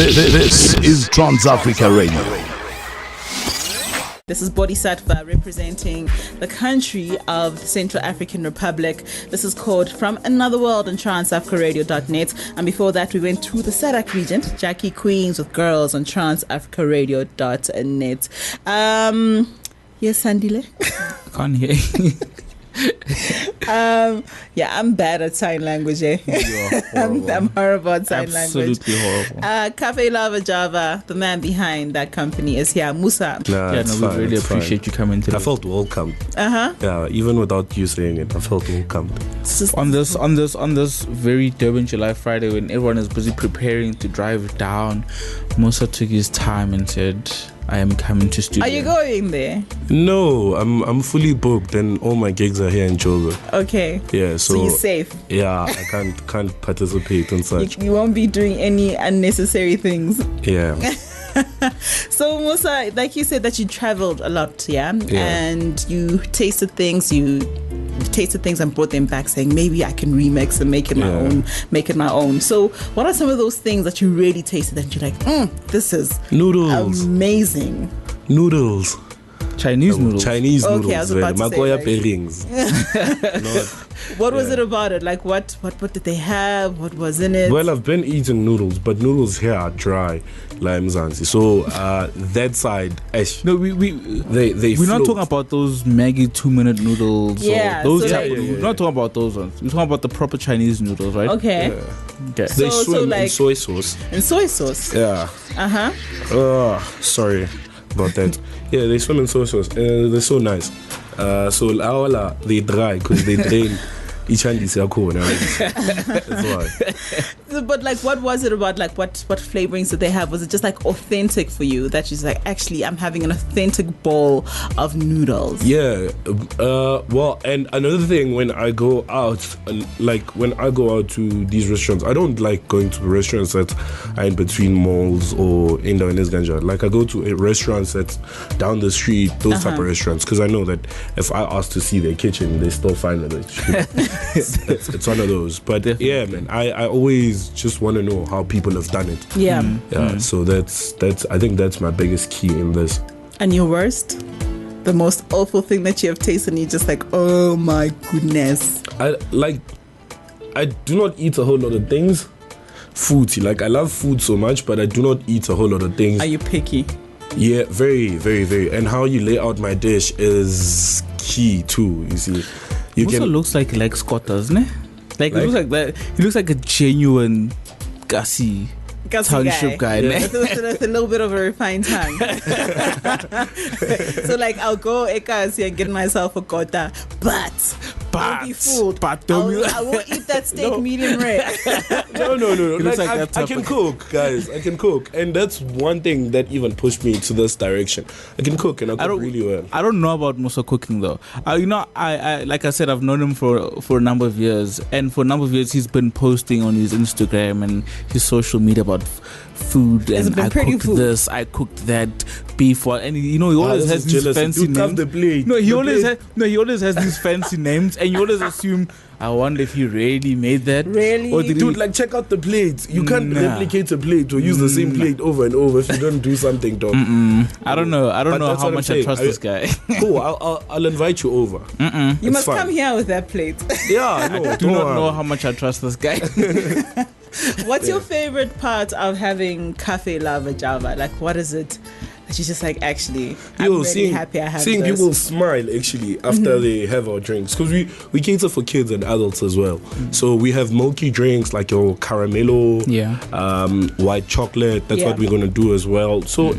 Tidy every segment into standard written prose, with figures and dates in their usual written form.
This is TransAfricaRadio. This is Bodhisattva representing the country of the Central African Republic. This is called From Another World on TransAfricaRadio.net. And before that, we went to the SADC region, Jackie Queens with Girls on TransAfricaRadio.net. Yes, Sandile? I can't hear you. I'm bad at sign language. I'm horrible at sign language. Absolutely horrible. Cafe Lava Java, the man behind that company, is here. Musa. We really appreciate you coming today. I felt welcome. Uh-huh. Even without you saying it, I felt welcome. On this very Durban July Friday, when everyone is busy preparing to drive down, Musa took his time and said, I am coming to studio. Are you going there? No, I'm fully booked and all my gigs are here in Joburg. Okay. Yeah, so you're safe. Yeah, I can't participate in such. You won't be doing any unnecessary things. Yeah. So Musa, like you said that you traveled a lot, and you tasted things and brought them back saying maybe I can remix and make it my own. So what are some of those things that you really tasted that you're like, this is noodles, amazing? Noodles, Chinese noodles. Okay, I was about to say pairings. What was it about it? Like what did they have? What was in it? Well, I've been eating noodles, but noodles here are dry, like Mzansi. So that side, no, we're float. not talking about those Maggie 2-minute noodles. Yeah, those. so We're not talking about those ones. We're talking about the proper Chinese noodles, right? Okay. Okay. They swim in soy sauce. In soy sauce. Yeah. Sorry about that. Yeah, they swim in soy sauce. They're so nice. So lawala they dry because they drain each hand is cool. That's why. But like, what was it about? Like, what flavorings did they have? Was it just like authentic for you? That she's like, actually, I'm having an authentic bowl of noodles. Yeah. Well, and another thing, when I go out to these restaurants, I don't like going to restaurants that are in between malls or in the Ganja. Like, I go to restaurants that's down the street, those type of restaurants, because I know that if I ask to see their kitchen, they still find it. It's one of those. But yeah, man, I always just want to know how people have done it. So that's I think that's my biggest key in this. And your worst, the most awful thing that you have tasted, and you're just like, oh my goodness. I do not eat a whole lot of things. Food, like I love food so much, but I do not eat a whole lot of things. Are you picky? Yeah, very, very, very. And how you lay out my dish is key too. You see, He also looks like Scott, doesn't he? Like he looks like that. He looks like a genuine gassy township guy. With a little bit of a refined tongue. So like, I'll go Ekasi and get myself a kota, but don't be fooled. I won't eat that steak medium rare. No. Like, I can cook, guys. I can cook, and that's one thing that even pushed me to this direction. I can cook, and I cook really well. I don't know about Musa cooking though. I like I said, I've known him for a number of years, and for a number of years he's been posting on his Instagram and his social media about food, and I cooked this, I cooked that beef, and he always has these fancy names. He always has these fancy names, and you always assume, I wonder if he really made that. Really? Or dude, like, check out the plates. You can't replicate a plate or use the same plate over and over if you don't do something, dog. I don't know how much I trust this guy. Cool, I'll invite you over. You must come here with that plate. Yeah, no, I do not know how much I trust this guy. What's your favorite part of having Cafe Lava Java? Like, what is it that you're just like, actually, I'm really happy I have seeing this. people smile actually after they have our drinks, because we cater for kids and adults as well. So we have milky drinks like your caramello, white chocolate. That's what we're gonna do as well. So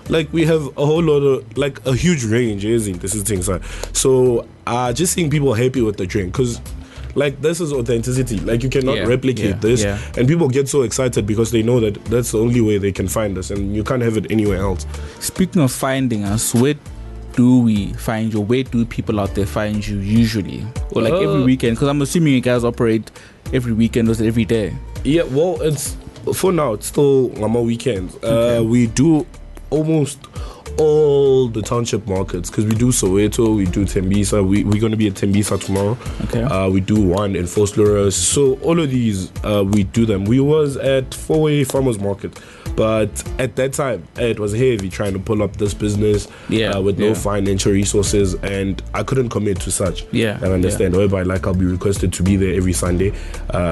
like we have a whole lot of, like, a huge range. This is things like, so just seeing people happy with the drink, because like, this is authenticity. Like, you cannot replicate this. And people get so excited because they know that that's the only way they can find us, and you can't have it anywhere else. Speaking of finding us, where do we find you? Where do people out there find you usually? Or like every weekend? Because I'm assuming you guys operate every weekend or every day. Yeah, well, for now, it's still on weekends. We do almost all the township markets, because we do Soweto, we do Tembisa, we're going to be at Tembisa tomorrow. We do one in Vosloorus. So all of these, we do them. We was at Fourway Farmers Market But at that time, it was heavy trying to pull up this business with no financial resources, and I couldn't commit to such. Yeah, I understand. Whereby like I'll be requested to be there every Sunday,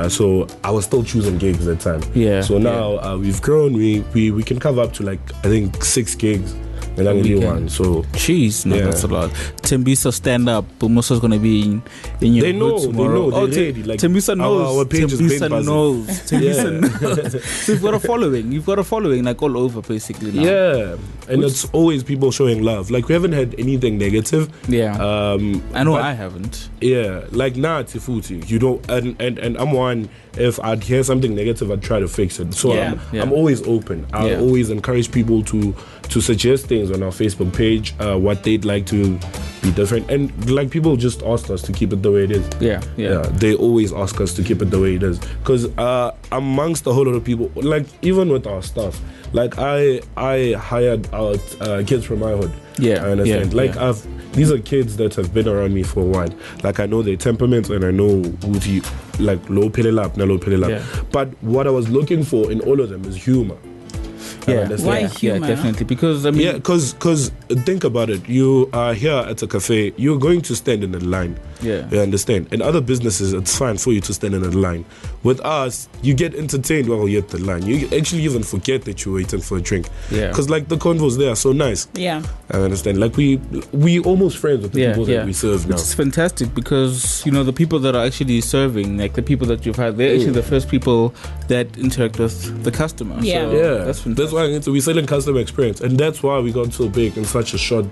so I was still choosing gigs at that time. Yeah. So now we've grown. We can cover up to like I think 6 gigs. And I'm really one, so jeez, no, that's a lot. Tembisa stand up, but Musa's gonna be in your tomorrow. They're ready. Like, Tembisa knows. Our page Tembisa knows. Tembisa knows. So you've got a following, like all over basically now. Yeah, and it's always people showing love. Like we haven't had anything negative. Yeah. I know I haven't. Yeah, like Tifuti, you don't, and I'm one. If I'd hear something negative, I'd try to fix it. So I'm always open. I always encourage people to suggest things on our Facebook page, what they'd like to be different. And like people just asked us to keep it the way it is. Yeah. They always ask us to keep it the way it is. Because amongst a whole lot of people, like even with our stuff, like I hired out kids from my hood. Yeah. I understand. These are kids that have been around me for a while. Like I know their temperaments and I know Uti, like low pelelap, na low pelelap. Yeah. But what I was looking for in all of them is humor. Yeah, why humor? Yeah, definitely. Because I mean, because think about it. You are here at a cafe. You're going to stand in a line. Yeah, you understand. In other businesses, it's fine for you to stand in a line. With us, you get entertained while you're at the line. You actually even forget that you're waiting for a drink. Yeah, because like the convos there are so nice. Yeah, I understand. Like we almost friends with the people that we serve now. It's fantastic because the people that are actually serving, like the people that you've had, they're actually the first people that interact with the customer. Yeah, so that's fantastic. That's why we're selling customer experience, and that's why we got so big in such a short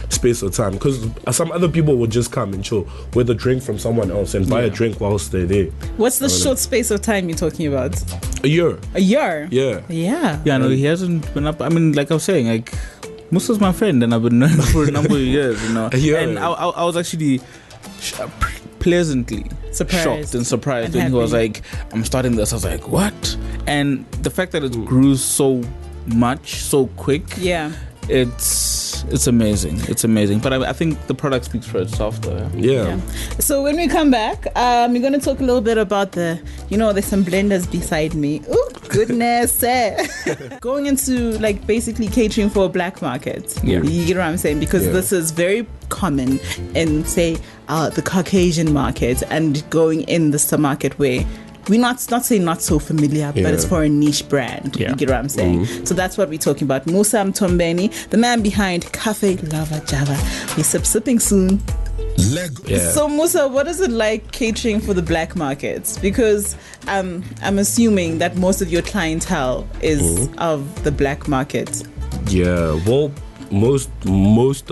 space of time. Because some other people would just come and chill with a drink from someone else and buy a drink whilst they're there. What's the short space of time you're talking about? A year. Yeah. No, he hasn't been up. I mean, like I was saying, like Musa's my friend, and I've been knowing him for a number of years. And I was actually pleasantly shocked and surprised when he was like, "I'm starting this." I was like, "What?" And the fact that it grew so much so quick, it's amazing. But I think the product speaks for itself though. Yeah. So when we come back, we're going to talk a little bit about there's some blenders beside me. Oh goodness. Going into like basically catering for a black market. You get what I'm saying? Because this is very common in say the Caucasian market, and going in the market where we're not saying not so familiar, but it's for a niche brand. You get what I'm saying? So that's what we're talking about. Musa Mthombeni, the man behind Cafe Lava Java. We're sipping soon. So Musa, what is it like catering for the black markets? Because I'm assuming that most of your clientele is of the black market. Yeah, well, most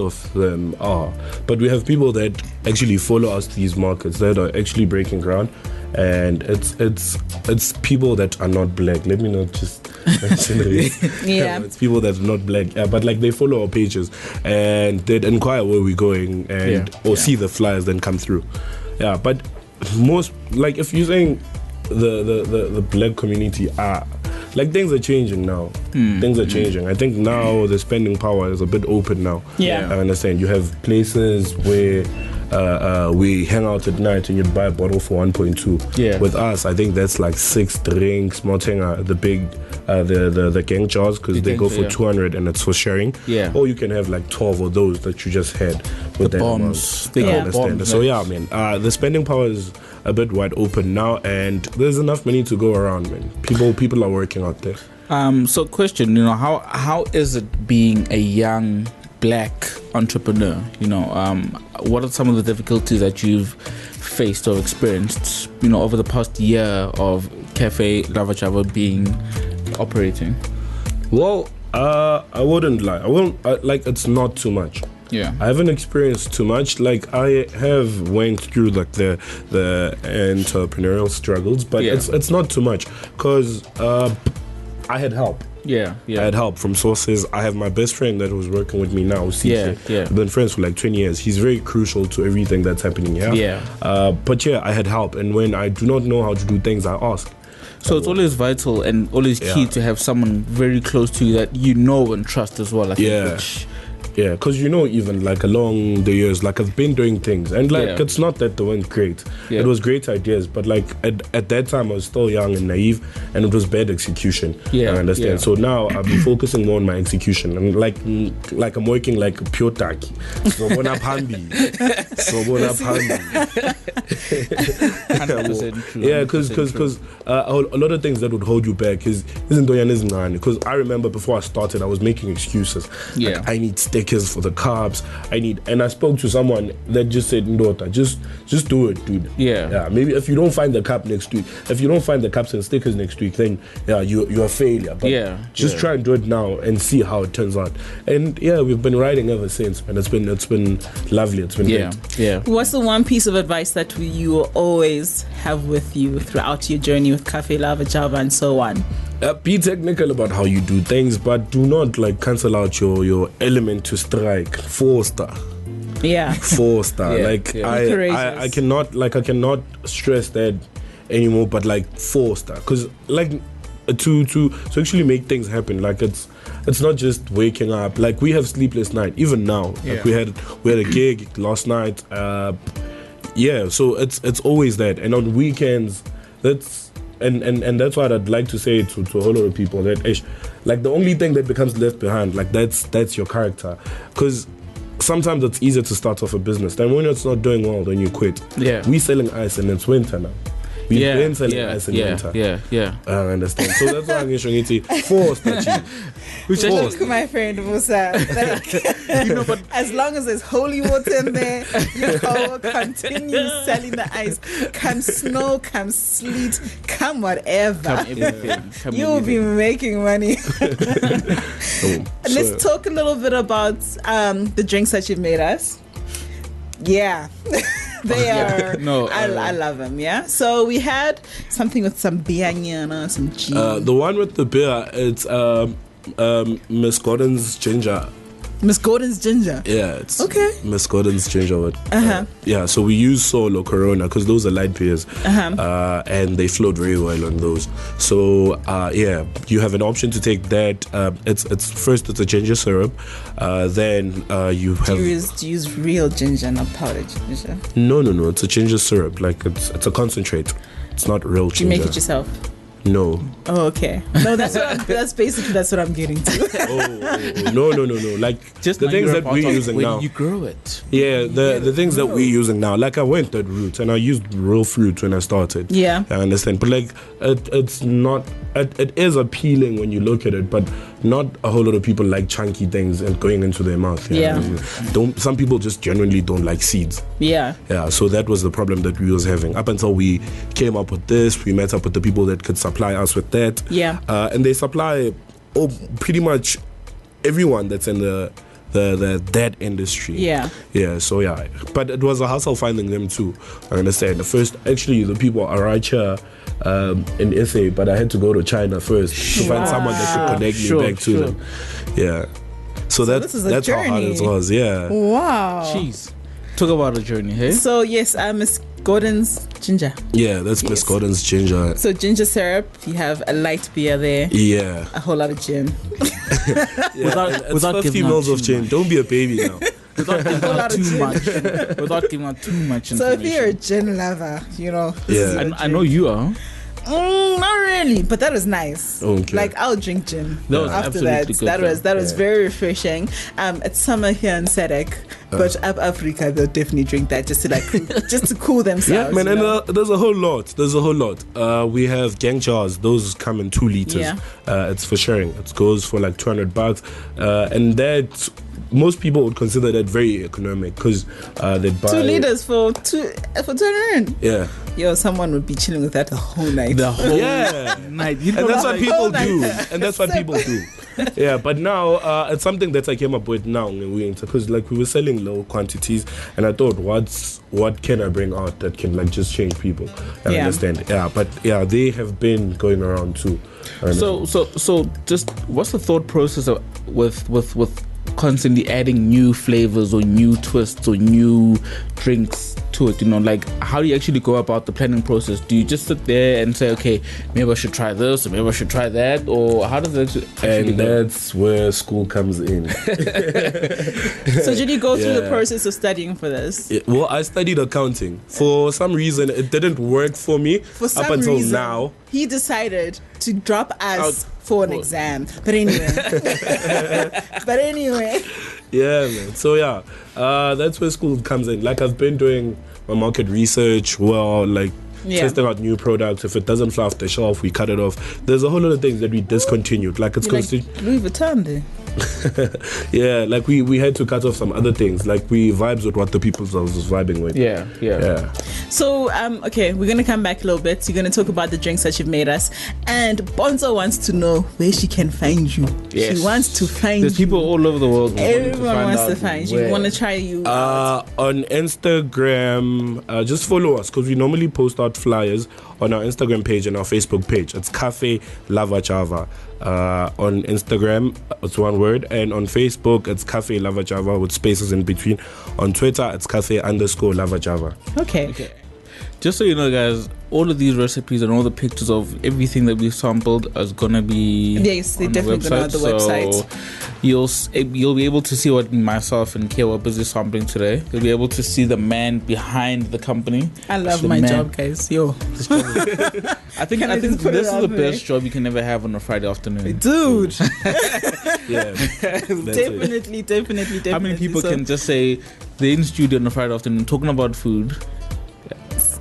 of them are, but we have people that actually follow us to these markets that are actually breaking ground. And it's people that are not black. Let me not just mention it. It's people that are not black, but like they follow our pages and they'd inquire where we're going and see the flyers then come through. But most, like if you're saying the black community are like, things are changing now. Things are changing. I think now the spending power is a bit open now. I understand. You have places where we hang out at night and you'd buy a bottle for 1.2. With us, I think that's like 6 drinks, Motenga, the big, the gang jars, because they go for 200 and it's for sharing. Or you can have like 12 of those that you just had with the that bombs. They understand. Bombs, so the spending power is a bit wide open now, and there's enough money to go around, man. People are working out there. So question, how is it being a young black entrepreneur? What are some of the difficulties that you've faced or experienced, over the past year of Cafe Lava Java being operating? Well, I wouldn't lie. It's not too much. I haven't experienced too much. Like I have went through like the entrepreneurial struggles, but it's not too much because I had help. I had help from sources. I have my best friend that was working with me now, CJ. I've been friends for like 20 years. He's very crucial to everything that's happening here. But I had help, and when I do not know how to do things, I ask. So it's always vital and always key to have someone very close to you that you know and trust as well. I think, Yeah, because even like along the years, like I've been doing things, and like it's not that they weren't great. It was great ideas, but like at that time I was still young and naive, and it was bad execution. I understand. So now I'll be focusing more on my execution, and like I'm working like a pure taki. So bona pambi. 100% true. Yeah, because a lot of things that would hold you back because I remember before I started, I was making excuses. Like, I need stickers for the cups. And I spoke to someone that just said, Ndota, just do it, dude. Yeah. Maybe if you don't find the cup next week, if you don't find the cups and stickers next week, then you're a failure. But just try and do it now and see how it turns out. And we've been riding ever since, and it's been lovely. It's been great. What's the one piece of advice that you will always have with you throughout your journey with Cafe Lava Java and so on? Be technical about how you do things, but do not like cancel out your element to strike. 4-star. 4-star. I cannot stress that anymore, but like 4-star, because like to actually make things happen, like it's not just waking up. Like we have sleepless night even now. Like we had a gig last night. So it's always that, and on weekends that's what I'd like to say to a whole lot of people, that like the only thing that becomes left behind, like that's your character. Because sometimes it's easier to start off a business, then when it's not doing well, then you quit. We selling ice and it's winter now. We've been selling ice in winter. I understand. So that's why I'm going to 4-star. Look, my friend Musa, but as long as there's holy water in there, continue selling the ice. Come snow, come sleet, come whatever. You'll be making money. Let's talk a little bit about the drinks that you've made us. They are. I love them. So we had something with some beer, some gin. The one with the beer, it's Miss Gordon's ginger. Miss Gordon's ginger. Yeah, it's okay. Miss Gordon's ginger. So we use Sol or Corona because those are light beers, and they float very well on those. So you have an option to take that. It's a ginger syrup. Then you have. Do you use real ginger, not powdered ginger? No. It's a ginger syrup. Like it's a concentrate. It's not real ginger. Do you make it yourself? No. Oh, okay. No, that's what I'm getting to. No. Like just the things that we're using now. You grow it. Yeah, the things that we're using now. Like I went that route and I used real fruit when I started. Yeah. I understand. But like it's not. It is appealing when you look at it, but not a whole lot of people like chunky things and going into their mouth. Some people just genuinely don't like seeds. Yeah. So that was the problem that we was having up until we came up with this. We met up with the people that could supply us with that. And they supply pretty much everyone that's in that industry. So but it was a hassle finding them too. I understand. The people are right here in SA, but I had to go to China first to find someone that could connect me back to them. So that's how hard it was. Wow. Jeez. Talk about a journey, hey? So yes, Miss Gordon's ginger. That's Miss Gordon's ginger. So ginger syrup, you have a light beer there. A whole lot of gin. Without 50 mils of gin. Don't be a baby now. Without giving out too much information. So if you're a gin lover, I know you are. Not really, but that was nice. Okay. Like I'll drink gin after that. That was very refreshing. It's summer here in SADC, but up Africa they'll definitely drink that just to cool themselves. Yeah, man, and there's a whole lot. We have gang jars. Those come in 2 liters. It's for sharing. It goes for like $200, and that. Most people would consider that very economic because they buy 2 liters for 200. Yeah. Someone would be chilling with that the whole night. Night. And that's what people do. Yeah, but now it's something that I came up with now in winter because like we were selling low quantities, and I thought, what can I bring out that can like just change people? I understand. But they have been going around too. So just what's the thought process with constantly adding new flavors or new twists or new drinks to it? Like, how do you actually go about the planning process? Do you just sit there and say, okay, maybe I should try this or maybe I should try that, or how does it actually go? That's where school comes in. So did you go through the process of studying for this? Well, I studied accounting. For some reason, it didn't work for me up until now. He decided to drop us for an exam. But anyway. Yeah, man. So that's where school comes in. Like, I've been doing my market research, testing out new products. If it doesn't fly off the shelf, we cut it off. There's a whole lot of things that we discontinued. Like, it's Louis Vuitton there. Yeah, like we had to cut off some other things. Like, we vibes with what the people was vibing with. Yeah. So, okay, we're going to come back a little bit. You're going to talk about the drinks that you've made us. And Bonzo wants to know where she can find you. Yes. She wants to find There's people all over the world. Everyone wants to find you. We want to try you out. On Instagram, just follow us, because we normally post out flyers on our Instagram page and our Facebook page. It's Cafe Lava Java. On Instagram, it's one word, and on Facebook, it's Cafe Lava Java with spaces in between. On Twitter, it's Cafe_Lava Java. Okay. Just so you know, guys, all of these recipes and all the pictures of everything that we've sampled is gonna be they're definitely gonna on the website. So you'll be able to see what myself and Kea were busy sampling today. You'll be able to see the man behind the company. I love my job, guys. Yo, I think this is the best job you can ever have on a Friday afternoon, dude. Yeah, definitely. How many people can just say they're in studio on a Friday afternoon talking about food?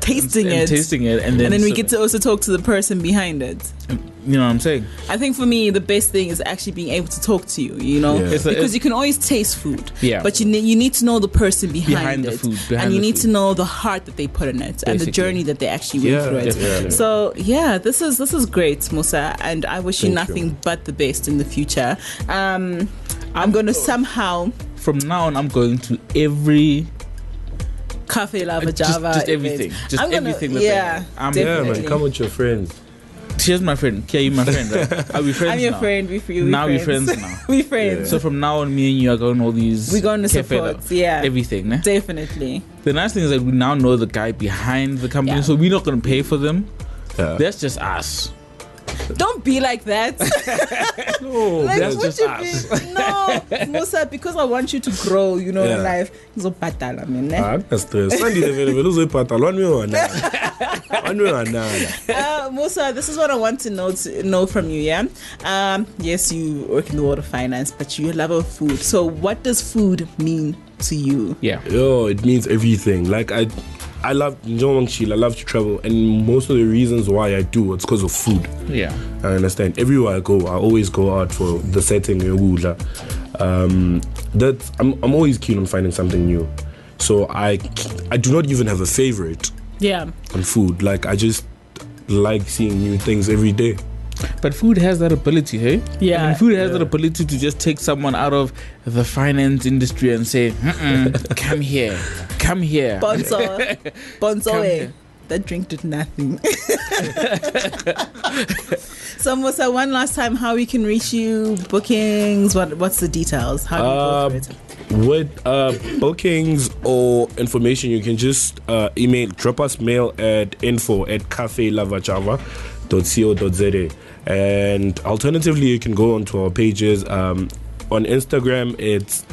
Tasting it, and then we get to also talk to the person behind it. You know what I'm saying? I think for me, the best thing is actually being able to talk to you. Because you can always taste food, but you need to know the person behind it, and you need to know the heart that they put in it, and the journey that they actually went through it. Definitely. So this is great, Musa, and I wish you nothing but the best in the future. I'm going to somehow from now on, I'm going to every Cafe Lava Java. Just everything. Everything. Man. Come with your friends. She's my friend. Kea, you my friend, right? Are we friends? I'm your now? friend. We're friends now. We're friends. Yeah. So from now on, me and you are going all these. We're going to support. Everything. Ne? Definitely. The nice thing is that we now know the guy behind the company, so we're not going to pay for them. Yeah. That's just us. Don't be like that. No, that's just us. No, Musa, because I want you to grow, in life. Musa, this is what I want to know from you, yeah? Yes, you work in the world of finance, but you love of food. So what does food mean to you? Yeah. It means everything. Like, I love to travel, and most of the reasons why I do it's because of food. Yeah, I understand. Everywhere I go, I always go out for the setting. I'm always keen on finding something new. So I do not even have a favorite. Yeah. On food, like, I just like seeing new things every day. But food has that ability, hey? Yeah. I mean, food has that ability to just take someone out of the finance industry and say, come here. Bonzo, that drink did nothing. So, Musa, one last time, how we can reach you, bookings, what's the details? How do you go through it? With bookings or information, you can just drop us mail at info@cafelavajava.co.za. And alternatively, you can go onto our pages. On Instagram, it's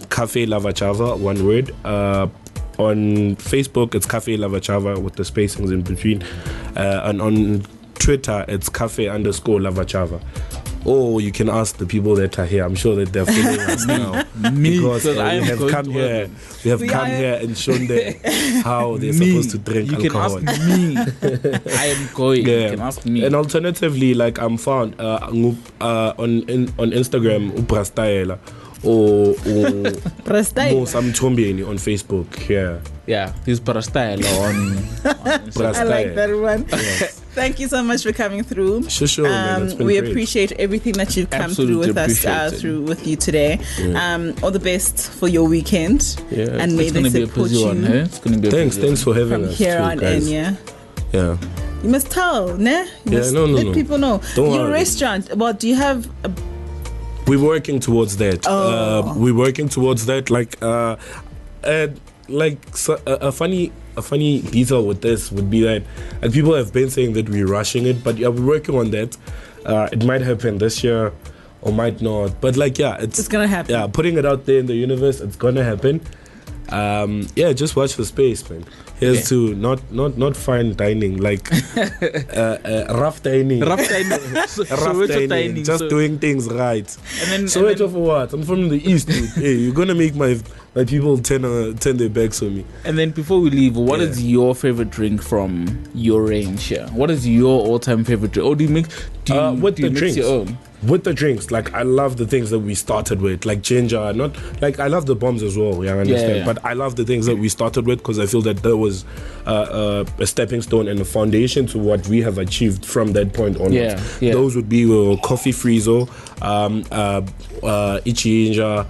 Cafe Lava Java, one word. On Facebook, it's Cafe Lava Java with the spacings in between. And on Twitter, it's Cafe_Lava Java. Or you can ask the people that are here. I'm sure that they're following us now. Because we have come here and shown them how they're supposed to drink alcohol. You can ask me. I am going. Yeah. You can ask me. And alternatively, like, I'm found on Instagram, Uprastaela. Or Musa Mthombeni on Facebook. Yeah, he's Parastaela on Instagram. I like that one. Yes. Thank you so much for coming through. Sure, man. We appreciate everything that you've come through with us, with you today. Yeah. All the best for your weekend. Yeah, and may they support you. It's going to be thanks for having us. From here on in, yeah. You must tell, ne? Let people know. Your restaurant. Well, do you have We're working towards that. We're working towards that. A funny detail with this would be that, and people have been saying that we're rushing it, but yeah, we're working on that. It might happen this year or might not, but it's gonna happen. Yeah, putting it out there in the universe, it's gonna happen. Just watch the space, man. Here's to not fine dining, like rough dining. Rough dining. Just doing things right. And then for what? I'm from the east, dude. Hey, you're gonna make my people turn their backs on me. And then before we leave, what is your favorite drink from your range here? What is your all-time favorite drink? Or do you mix your own? With the drinks, I love the things that we started with, like ginger. Not I love the bombs as well. Yeah, I understand. Yeah. But I love the things that we started with because I feel that there was a stepping stone and a foundation to what we have achieved from that point onwards. Yeah. Those would be coffee friezo, itchy ginger.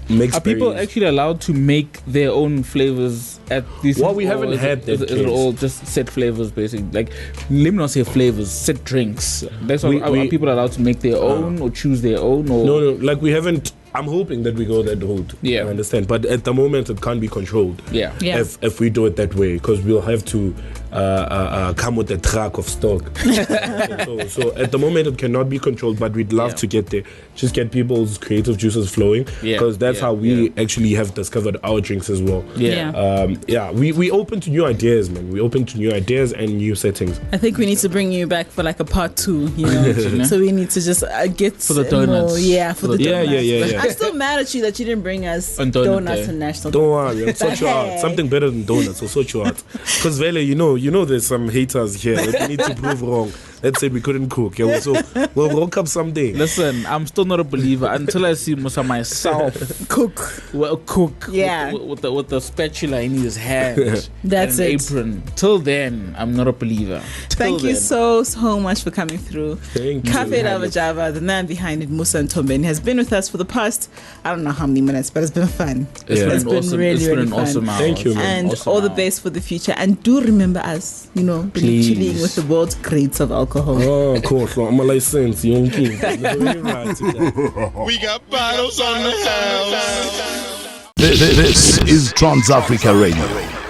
Are people actually allowed to make their own flavors at these? Well, we haven't had that. Is it all just set flavors, basically? Let me not say flavors, set drinks. That's why are people allowed to make their own or choose their own? Or? No. We haven't. I'm hoping that we go that route. Yeah, I understand. But at the moment, it can't be controlled. Yeah. If we do it that way, because we'll have to come with a truck of stock. so at the moment, it cannot be controlled. But we'd love to get there. Just get people's creative juices flowing. Because that's how we actually have discovered our drinks as well. We open to new ideas, man. We open to new ideas and new settings. I think we need to bring you back for a part 2. So we need to just get for the donuts. For the donuts. Yeah. I'm still mad at you that you didn't bring us donuts and national. Don't worry, I'll sort you out. Something better than donuts, I'll sort you out. Because Vele, you know there's some haters here that we need to prove wrong. Let's say we couldn't cook. Yeah, so we'll work up someday. Listen, I'm still not a believer until I see Musa myself cook. Yeah. With the spatula in his hand. That's and an it. Apron. Till then, I'm not a believer. Thank you so much for coming through. Thank you. Cafe Lava Java, the man behind it, Musa Mthombeni, has been with us for the past, I don't know how many minutes, but it's been fun. It's been really fun. Awesome hour. Thank you, man. And awesome all the best for the future. And do remember us, Please. chilling with the world's greats of alcohol. Oh, cool. So I'm a license, young king. We got bottles on the house. This is TransAfrica Radio.